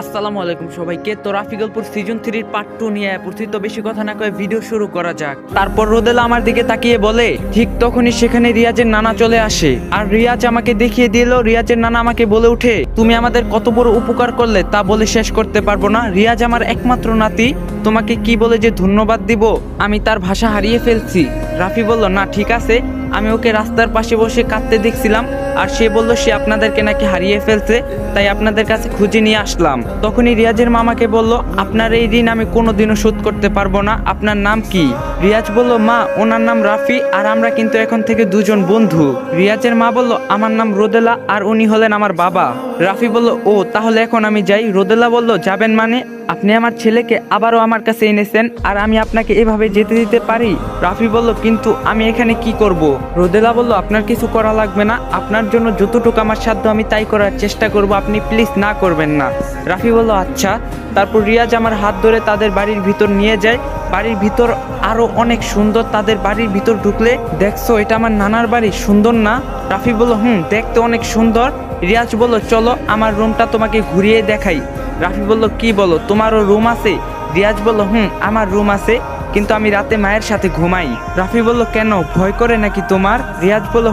আসসালামু আলাইকুম সবাইকে। তো রাফি গল্পুর সিজন 3 পার্ট 2 নিয়ে পড়ছি। তো বেশি কথা না কয়ে ভিডিও শুরু করা যাক। তারপর রোদেলা আমার দিকে তাকিয়ে বলে, ঠিক তখনই সেখানে রিয়াজের নানা চলে আসে। আর রিয়াজ আমাকে দেখিয়ে দিল। রিয়াজের নানা আমাকে বলে উঠে, তুমি আমাদের কত বড় উপকার করলে তা বলে শেষ করতে পারবো না। রিয়াজ আমার একমাত্র নাতি, তোমাকে কি বলে যে ধন্যবাদ দিব আমি তার ভাষা হারিয়ে ফেলছি। রাফি বলল, না ঠিক আছে, আমি ওকে রাস্তার পাশে বসে কাঁদতে দেখছিলাম আর সে বলল সে আপনাদেরকে নাকি হারিয়ে ফেলছে, তাই আপনাদের কাছে খুঁজে নিয়ে আসলাম। তখনই রিয়াজের মামাকে বলল, আপনার এই ঋণ আমি কোনোদিনও শোধ করতে পারবো না, আপনার নাম কি? রিয়াজ বলল, মা ওনার নাম রাফি আর আমরা কিন্তু এখন থেকে দুজন বন্ধু। রিয়াজের মা বলল, আমার নাম রোদেলা আর উনি হলেন আমার বাবা। রাফি বলল, ও তাহলে এখন আমি যাই। রোদেলা বলল, যাবেন মানে? আপনি আমার ছেলেকে আবারও আমার কাছে এনেছেন আর আমি আপনাকে এভাবে যেতে দিতে পারি? রাফি বলল, কিন্তু আমি এখানে কি করব? রোদেলা বলল, আপনার কিছু করা লাগবে না, আপনার জন্য যতটুকু আমার সাধ্য আমি তাই করার চেষ্টা করব, আপনি প্লিজ না করবেন না। রাফি বলল, আচ্ছা। তারপর রিয়াজ আমার হাত ধরে তাদের বাড়ির ভিতর নিয়ে যায়। বাড়ির ভিতর আরো অনেক সুন্দর। তাদের বাড়ির ভিতর ঢুকলে, দেখছো এটা আমার নানার বাড়ি, সুন্দর না? রাফি বলল, দেখতে অনেক সুন্দর। রিয়াজ বলল, চলো আমার রুমটা তোমাকে ঘুরিয়ে দেখাই। রাফি বলল, কি বলো, তোমারও রুম আছে? রিয়াজ বলল, আমার রুম আছে, কিন্তু আমি রাতে মায়ের সাথে ঘুমাই। রাফি বলল, কেন, ভয় করে নাকি তোমার? রিয়াজ বলল,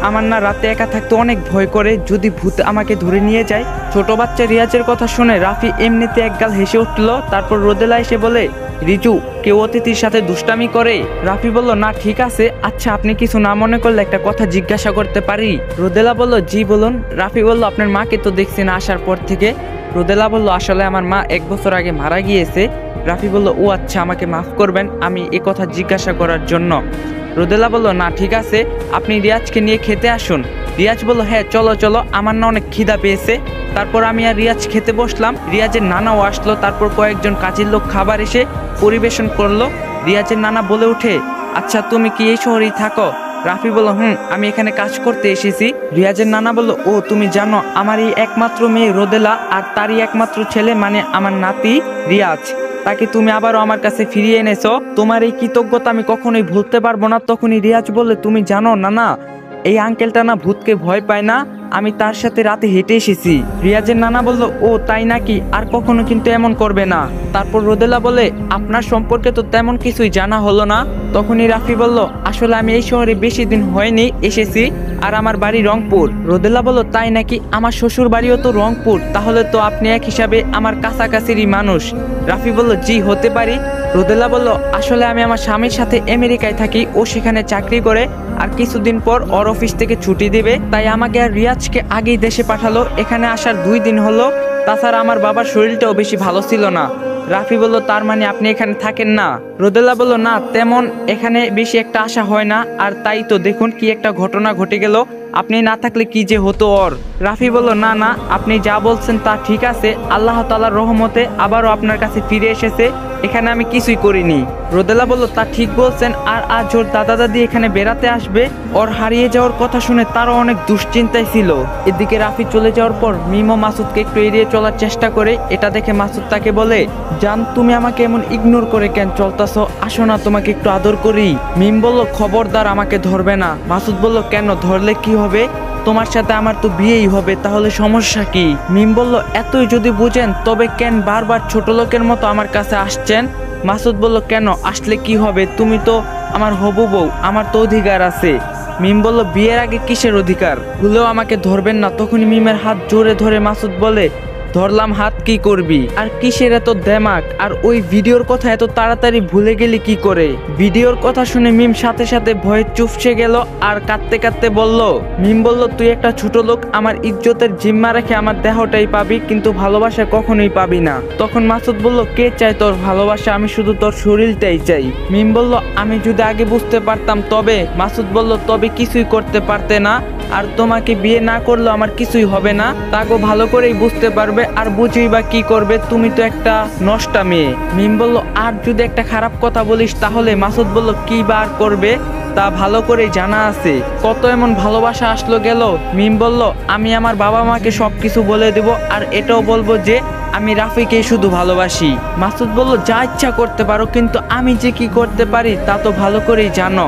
আমার না রাতে একা থাকতে অনেক ভয় করে, যদি ভূত আমাকে ধরে নিয়ে যায়। ছোট বাচ্চা রিয়াজের কথা শুনে রাফি এমনিতে একগাল হেসে উঠল। তারপর রোদেলা এসে বলে, রিজু, কেউ অতিথির সাথে দুষ্টামি করে? রাফি বলল, না ঠিক আছে, আচ্ছা আপনি কিছু না মনে করলে একটা কথা জিজ্ঞাসা করতে পারি? রোদেলা বলল, জি বলুন। রাফি বলল, আপনার মাকে তো দেখছি না আসার পর থেকে। রোদেলা বলল, আসলে আমার মা 1 বছর আগে মারা গিয়েছে। রাফি বলল, ও আচ্ছা, আমাকে মাফ করবেন আমি এ কথা জিজ্ঞাসা করার জন্য। রোদেলা বলল, না ঠিক আছে, আপনি রিয়াজকে নিয়ে খেতে আসুন। রিয়াজ বলল, হ্যাঁ চলো চলো, আমার না অনেক খিদা পেয়েছে। তারপর আমি আর রিয়াজ খেতে বসলাম। রিয়াজের নানাও আসলো। তারপর কয়েকজন কাজের লোক খাবার এসে পরিবেশন করলো। রিয়াজের নানা বলে উঠে, আচ্ছা তুমি কি এই শহরেই থাকো? রাফি বলল, আমি এখানে কাজ করতে এসেছি। রিয়াজের নানা বলল, ও তুমি জানো আমার এই একমাত্র মেয়ে রোদেলা আর তারই একমাত্র ছেলে মানে আমার নাতি রিয়াজ, তাকে তুমি আবারও আমার কাছে ফিরিয়ে এনেছো। তোমার এই কৃতজ্ঞতা আমি কখনোই ভুলতে পারবো না। তখনই রিয়াজ বললে, তুমি জানো নানা, এই আঙ্কেলটা না ভূতকে ভয় পায় না, আমি তার সাথে রাতে হেঁটে এসেছি। রিয়াজের নানা বলল, ও তাই নাকি, আর কখনো কিন্তু এমন করবে না। তারপর রোদেলা বলে, আপনার সম্পর্কে তো তেমন কিছুই জানা হলো না। তখনই রাফি বলল, আসলে আমি এই শহরে বেশি দিন হয়নি এসেছি, আর আমার বাড়ি রংপুর। রোদেলা বলল, তাই নাকি, আমার শ্বশুর বাড়িও তো রংপুর, তাহলে তো আপনি এক হিসাবে আমার কাছাকাছিরই মানুষ। রাফি বলল, জি হতে পারি। রোদেলা বলল, আসলে আমি আমার স্বামীর সাথে আমেরিকায় থাকি, ও সেখানে চাকরি করে, আর কিছুদিন পর ওর অফিস থেকে ছুটি দেবে, তাই আমাকে আর রিয়াজকে আগেই দেশে পাঠালো। এখানে আসার 2 দিন হলো। তাছাড়া আমার বাবার শরীরটাও বেশি ভালো ছিল না। রাফি বলল, তার মানে আপনি এখানে থাকেন না? রোদেলা বলল, না তেমন এখানে বেশি একটা আশা হয় না, আর তাই তো দেখুন কি একটা ঘটনা ঘটে গেল, আপনি না থাকলে কি যে হতো ওর। রাফি বলল, না না, আপনি যা বলছেন তা ঠিক আছে, আল্লাহ তাআলার রহমতে আবারও আপনার কাছে ফিরে এসেছে, এখানে আমি কিছুই করিনি। রোদেলা বলল, তা ঠিক বলছেন, আর আজ ওর দাদা দাদি এখানে বেড়াতে আসবে, ওর হারিয়ে যাওয়ার কথা শুনে তারও অনেক দুশ্চিন্তায় ছিল। এদিকে রাফি চলে যাওয়ার পর মিমো মাসুদকে একটু এড়িয়ে চলার চেষ্টা করে। এটা দেখে মাসুদ তাকে বলে, জান তুমি আমাকে এমন ইগনোর করে কেন চলতাছো, আসো না তোমাকে একটু আদর করি। মিম বলল, খবরদার আমাকে ধরবে না। মাসুদ বলল, কেন, ধরলে কি হবে, তোমার সাথে আমার তো বিয়েই হবে, তাহলে সমস্যা কি? মিম বলল, এতই যদি বুঝেন তবে কেন বারবার ছোট লোকের মতো আমার কাছে আসছেন? মাসুদ বলল, কেন, আসলে কি হবে, তুমি তো আমার হবু বউ, আমার তো অধিকার আছে। মিম বলল, বিয়ের আগে কিসের অধিকার, ভুলেও আমাকে ধরবেন না। তখনই মিমের হাত জোরে ধরে মাসুদ বলে, ধরলাম হাত, কি করবি, আর কিসের এত দেমাক, আর ওই ভিডিওর কথা এত তাড়াতাড়ি ভুলে গেলি কি করে? ভিডিওর কথা শুনে মিম সাথে সাথে ভয়ে চুপসে গেল আর কাঁদতে কাঁদতে বলল, মিম বলল, তুই একটা ছোট লোক, আমার ইজ্জতের জিম্মা রেখে আমার দেহটাই পাবি, কিন্তু ভালোবাসা কখনোই পাবি না। তখন মাসুদ বলল, কে চায় তোর ভালোবাসা, আমি শুধু তোর শরীরটাই চাই। মিম বলল, আমি যদি আগে বুঝতে পারতাম তবে। মাসুদ বলল, তবে কিছুই করতে পারতে না, আর তোমাকে বিয়ে না করলে আমার কিছুই হবে না, তাকে ভালো করেই বুঝতে পারবে, আর বুঝেই বা কি করবে, তুমি তো একটা নষ্টা মেয়ে। মিম বলল, আর যদি একটা খারাপ কথা বলিস তাহলে? মাসুদ বলল, কি বা আর করবে, তা ভালো করেই জানা আছে, কত এমন ভালোবাসা আসলো গেল। মিম বলল, আমি আমার বাবা মাকে সবকিছু বলে দেব, আর এটাও বলবো যে আমি রাফিকে শুধু ভালোবাসি। মাসুদ বলল, যা ইচ্ছা করতে পারো, কিন্তু আমি যে কি করতে পারি তা তো ভালো করেই জানো।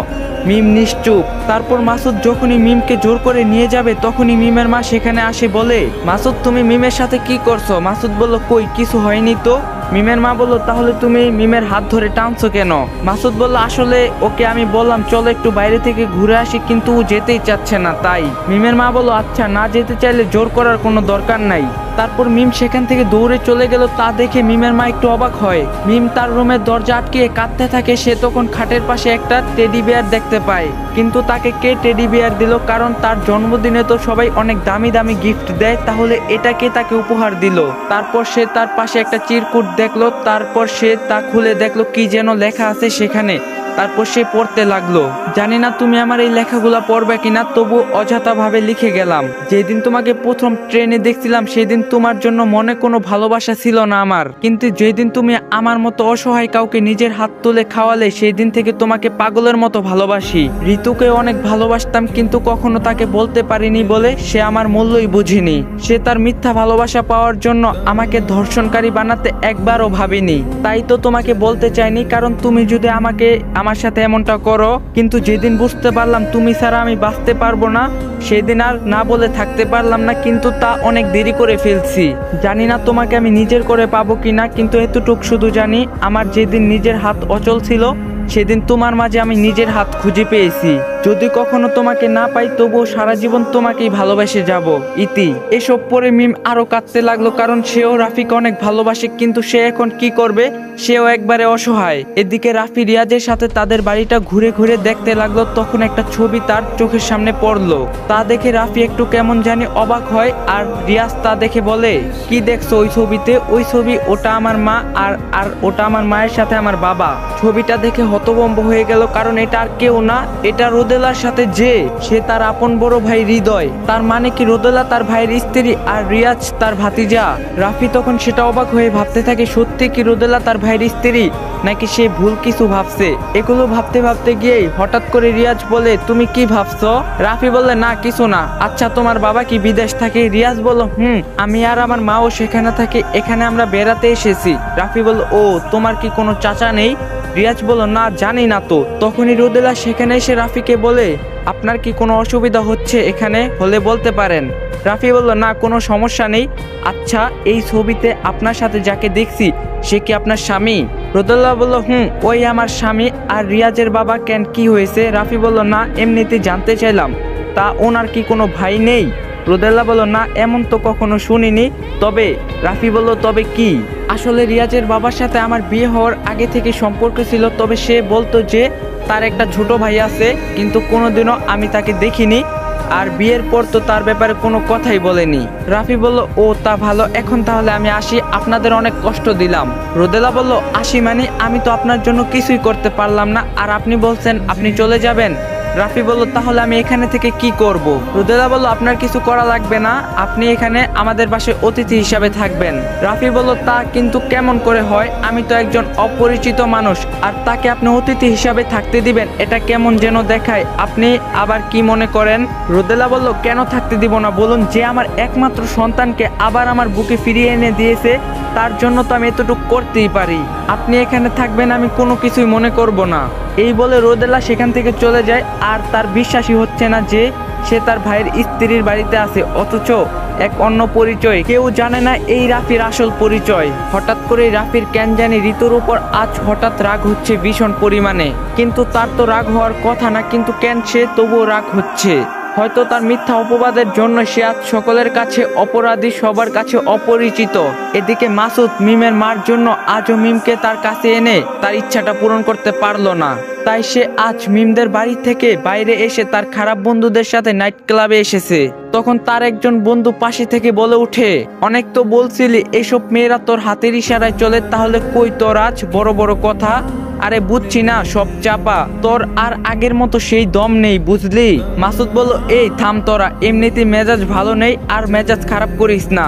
মিম নিশ্চুপ। তারপর মাসুদ যখনই মিমকে জোর করে নিয়ে যাবে তখনই মিমের মা সেখানে আসে, বলে, মাসুদ তুমি মিমের সাথে কি করছো? মাসুদ বলল, কই কিছু হয়নি তো। মিমের মা বলল, তাহলে তুমি মিমের হাত ধরে টানছো কেন? মাসুদ বলল, আসলে ওকে আমি বললাম চলো একটু বাইরে থেকে ঘুরে আসি, কিন্তু ও যেতেই চাচ্ছে না তাই। মিমের মা বলল, আচ্ছা না যেতে চাইলে জোর করার কোনো দরকার নাই। তারপর মিম সেখান থেকে দৌড়ে চলে গেল। তা দেখে মিমের মা একটু অবাক হয়। মিম তার রুমের দরজা আটকিয়ে কাঁদতে থাকে। সে তখন খাটের পাশে একটা টেডি বিয়ার দেখতে পায়, কিন্তু তাকে কে টেডি বিয়ার দিল? কারণ তার জন্মদিনে তো সবাই অনেক দামি দামি গিফট দেয়, তাহলে এটাকে তাকে উপহার দিল। তারপর সে তার পাশে একটা চিরকুট দেখলো। তারপর সে তা খুলে দেখলো কি যেন লেখা আছে সেখানে। তারপর সে পড়তে লাগলো, জানি না তুমি আমার এই লেখাগুলা পড়বে কিনা, তবু অযথা ভাবে লিখে গেলাম। যেদিন তোমাকে প্রথম ট্রেনে দেখছিলাম সেদিন তোমার জন্য মনে কোনো ভালোবাসা ছিল না আমার, কিন্তু যেদিন তুমি আমার মতো অসহায় কাউকে নিজের হাত তুলে খাওয়ালে সেই দিন থেকে তোমাকে পাগলের মতো ভালোবাসি। ঋতুকে অনেক ভালোবাসতাম, কিন্তু কখনো তাকে বলতে পারিনি বলে সে আমার মূল্যই বুঝিনি। সে তার মিথ্যা ভালোবাসা পাওয়ার জন্য আমাকে ধর্ষণকারী বানাতে একবারও ভাবিনি। তাই তো তোমাকে বলতে চাইনি, কারণ তুমি যদি আমার সাথে এমনটা করো, কিন্তু যেদিন বুঝতে পারলাম তুমি ছাড়া আমি বাঁচতে পারবো না সেদিন আর না বলে থাকতে পারলাম না, কিন্তু তা অনেক দেরি করে ফেলছি। জানি না তোমাকে আমি নিজের করে পাবো কিনা, কিন্তু এতটুক শুধু জানি আমার যেদিন নিজের হাত অচল ছিল সেদিন তোমার মাঝে আমি নিজের হাত খুঁজে পেয়েছি। যদি কখনো তোমাকে না পাই তবুও সারা জীবন তোমাকেই ভালোবেসে যাব। ইতি। এসব পরে মিম আরো কাঁদতে লাগলো, কারণ সেও রাফিকে অনেক ভালোবাসে, কিন্তু সে এখন কি করবে? সেও একবারে অসহায়। এদিকে রাফি রিয়াজের সাথে তাদের বাড়িটা ঘুরে ঘুরে দেখতে লাগলো। তখন একটা ছবি তার চোখের সামনে পড়লো। তা দেখে রাফি একটু কেমন জানি অবাক হয়, আর রিয়াজ তা দেখে বলে, কি দেখছো ওই ছবিতে? ওই ছবি, ওটা আমার মা, আর ওটা আমার মায়ের সাথে আমার বাবা। ছবিটা দেখে হতভম্ব হয়ে গেল, কারণ এটা আর কেউ না, এটা রোদেলার সাথে সে তার আপন বড় ভাই হৃদয়। তার মানে কি রোদেলা তার ভাইয়ের স্ত্রী আর রিয়াজ তার ভাতিজা? রাফি তখন সেটা অবাক হয়ে ভাবতে থাকে, সত্যি কি রোদেলা তার ভাইয়ের স্ত্রী, নাকি সে ভুল কিছু ভাবছে? এগুলো ভাবতে ভাবতে গিয়েই হঠাৎ করে রিয়াজ বলে, তুমি কি ভাবছো? রাফি বললে, না কিছু না। আচ্ছা তোমার বাবা কি বিদেশ থাকে? রিয়াজ বলল, আমি আর আমার মাও সেখানে থাকে, এখানে আমরা বেড়াতে এসেছি। রাফি বলল, ও তোমার কি কোনো চাচা নেই? রিয়াজ বলল, না জানি না তো। তখনই রোদেলা সেখানে এসে রাফিকে বলে, আপনার কি কোনো অসুবিধা হচ্ছে? এখানে হলে বলতে পারেন। রাফি বলল, না কোনো সমস্যা নেই। আচ্ছা এই ছবিতে আপনার সাথে যাকে দেখছি সে কি আপনার স্বামী? রোদেলা বলল, ওই আমার স্বামী। আর রিয়াজের বাবা কেন, কি হয়েছে? রাফি বলল, না এমনিতে জানতে চাইলাম। তা ওনার কি কোনো ভাই নেই? রোদেলা বলল, না এমন তো কখনো শুনিনি। তবে রাফি বলল, তবে কি? আসলে রিয়াজের বাবার সাথে আমার বিয়ে হওয়ার আগে থেকে সম্পর্ক ছিল, তবে সে বলতো যে তার একটা ছোট ভাই আছে, কিন্তু কোনোদিনও আমি তাকে দেখিনি, আর বিয়ের পর তো তার ব্যাপারে কোনো কথাই বলেনি। রাফি বলল, ও তা ভালো, এখন তাহলে আমি আসি, আপনাদের অনেক কষ্ট দিলাম। রোদেলা বলল, আসি মানে? আমি তো আপনার জন্য কিছুই করতে পারলাম না, আর আপনি বলছেন আপনি চলে যাবেন। রাফি বলল, তাহলে আমি এখানে থেকে কি করব? রোদেলা বলল, আপনার কিছু করা লাগবে না, আপনি এখানে আমাদের বাসায় অতিথি হিসাবে থাকবেন। রাফি বলল, তা কিন্তু কেমন করে হয়? আমি তো একজন অপরিচিত মানুষ, আর তাকে আপনি অতিথি হিসাবে থাকতে দিবেন? এটা কেমন যেন দেখায়, আপনি আবার কি মনে করেন? রোদেলা বলল, কেন থাকতে দিব না বলুন? যে আমার একমাত্র সন্তানকে আবার আমার বুকে ফিরিয়ে এনে দিয়েছে, তার জন্য তো আমি এতটুকু করতেই পারি। আপনি এখানে থাকবেন, আমি কোনো কিছুই মনে করব না। এই বলে রোদেলা সেখান থেকে চলে যায়, আর তার বিশ্বাসই হচ্ছে না যে সে তার ভাইয়ের স্ত্রীর বাড়িতে আছে, অথচ এক অন্য পরিচয়। কেউ জানে না এই রাফির আসল পরিচয়। হঠাৎ করে রাফির কেন জানি ঋতুর উপর আজ হঠাৎ রাগ হচ্ছে ভীষণ পরিমাণে, কিন্তু তার তো রাগ হওয়ার কথা না, কিন্তু কেন সে তবুও রাগ হচ্ছে? হয়তো তার মিথ্যা অপবাদের জন্য সে আজ সকলের কাছে অপরাধী, সবার কাছে অপরিচিত। এদিকে মাসুদ মিমের মার জন্য আজও মিমকে তার কাছে এনে তার ইচ্ছাটা পূরণ করতে পারলো না। তাই সে আজ মিমদের বাড়ি থেকে বাইরে এসে তার খারাপ বন্ধুদের সাথে নাইট ক্লাবে এসেছে। তখন তার একজন বন্ধু পাশে থেকে বলে উঠে, অনেক তো বলছিলি এসব মেয়েরা তোর হাতের ইশারায় চলে, তাহলে কই তোর আজ বড় বড় কথা? আরে বুঝছি না, সব চাপা, তোর আর আগের মতো সেই দম নেই, বুঝলি? মাসুদ বলল, এই থাম তোরা, এমনিতে মেজাজ ভালো নেই, আর মেজাজ খারাপ করিস না।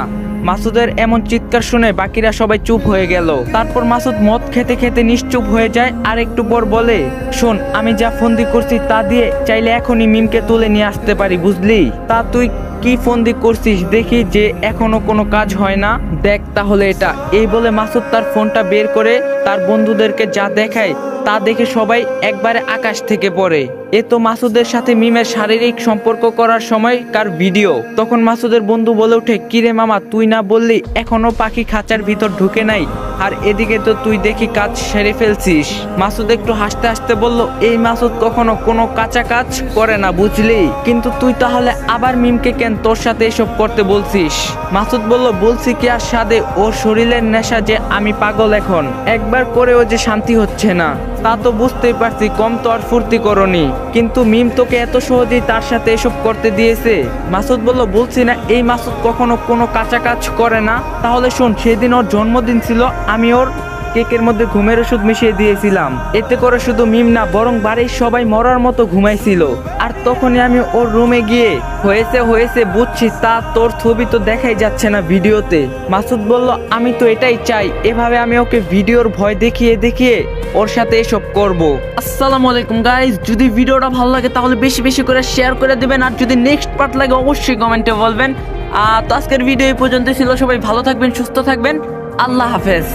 মাসুদের এমন চিৎকার শুনে বাকিরা সবাই চুপ হয়ে গেল। তারপর মাসুদ মদ খেতে খেতে নিশ্চুপ হয়ে যায় আর একটু পর বলে, শোন, আমি যা ফন্দি করছি তা দিয়ে চাইলে এখনই মিমকে তুলে নিয়ে আসতে পারি, বুঝলি? তা তুই কি ফন্দি করছিস দেখি যে এখনো কোনো কাজ হয় না, দেখ তাহলে এটা। এই বলে মাসুদ তার ফোনটা বের করে তার বন্ধুদেরকে যা দেখায় তা দেখে সবাই একবারে আকাশ থেকে পড়ে। এ তো মাসুদের সাথে মিমের শারীরিক সম্পর্ক করার সময়কার ভিডিও। তখন মাসুদের বন্ধু বলে ওঠে, কিরে মামা, তুই না বললি এখনো পাখি খাঁচার ভিতর ঢুকে নাই, আর এদিকে তো তুই দেখি কাজ সেরে ফেলছিস। মাসুদ একটু হাসতে হাসতে বলল, এই মাসুদ কখনো কোনো কাঁচা কাজ করে না, বুঝলি? কিন্তু তুই তাহলে আবার মিমকে কেন তোর সাথে এসব করতে বলছিস? মাসুদ বলল, বলছি কি আর সাদে, ওর শরীরের নেশা যে আমি পাগল, এখন একবার করেও যে শান্তি হচ্ছে না। তা তো বুঝতেই পারছি, কম তো আর ফুর্তি করনি, কিন্তু মিম তোকে এত সহজেই তার সাথে এসব করতে দিয়েছে? মাসুদ বলল, বলছি না এই মাসুদ কখনো কোনো কাঁচা কাজ করে না। তাহলে শোন, সেদিন ওর জন্মদিন ছিল, আমি ওর কেকের মধ্যে ঘুমের ওষুধ মিশিয়ে দিয়েছিলাম। এতে করে শুধু মিম না, বরং বাড়ির সবাই মরার মতো ঘুমাইছিল। আর তখনই আমি ওর রুমে গিয়ে হয়েছে বুঝছি, তা তোর ছবি তো দেখাই যাচ্ছে না ভিডিওতে। মাসুদ বলল, আমি তো এটাই চাই, এভাবে আমি ওকে ভিডিওর ভয় দেখিয়ে দেখিয়ে ওর সাথে এসব করব। আসসালামু আলাইকুম গাইস, যদি ভিডিওটা ভালো লাগে তাহলে বেশি বেশি করে শেয়ার করে দিবেন, আর যদি নেক্সট পার্ট লাগে অবশ্যই কমেন্টে বলবেন। তো আজকের ভিডিও এই পর্যন্ত ছিল। সবাই ভালো থাকবেন, সুস্থ থাকবেন, আল্লাহ হাফেজ।